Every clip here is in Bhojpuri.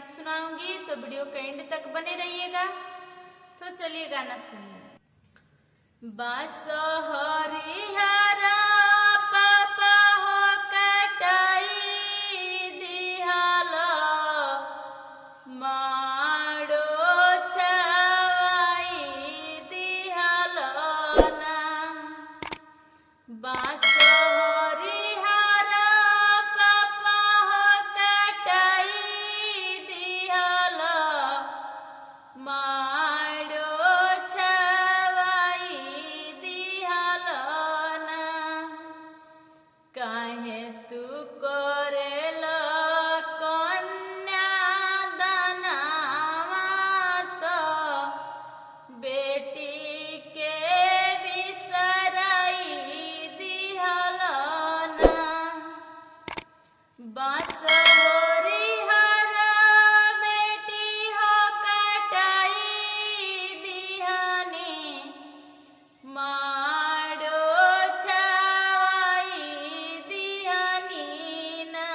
गीत सुनाऊंगी, तो वीडियो के एंड तक बने रहिएगा। तो चलिए गाना सुनिए। बांस हरिहरा पापा हो कटाई दिहाला, माड़ो छवाई दिहाला ना। बांस हरिहरा पापा हो कटाई दिहाला, माड़ो छवाई दिहाला ना। काहे तू करेला कन्या दानवा, तो बेटी के बिसराई दिहाला ना। बांस हरिहरा बेटी हो कटाई दिहानी, माड़ो छवाई दिहानी ना।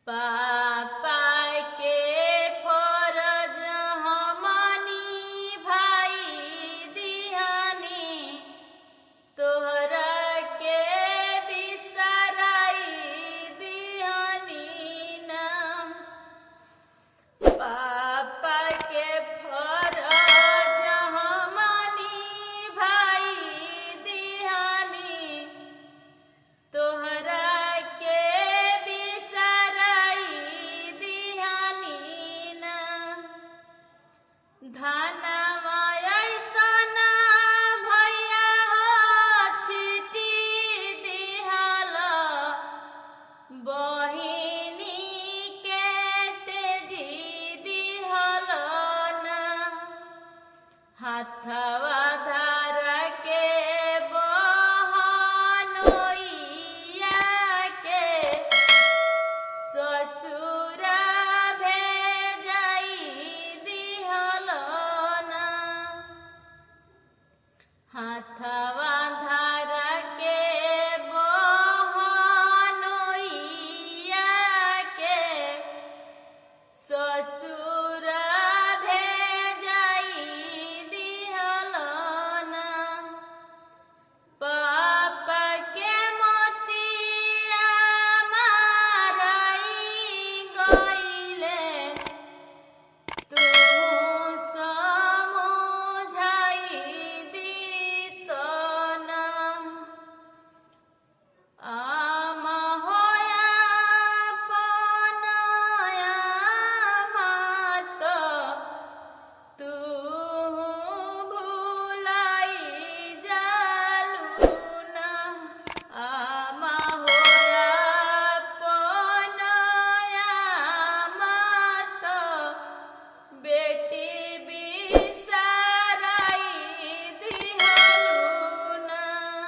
पापा के फरज हमनी भाई दिहानी, तोहरा के बिसराई दिहानी ना। पापा के फरज हमनी भाई दिहानी, तोहरा के बिसराई दिहानी ना। धनवा अइसना भैया हो छिटी दिहाला, बहिनी के तेजी दिहाला ना। हाथवा धारा के बहनोइया के ससुर भेजाई दिहाला ना। हाथवा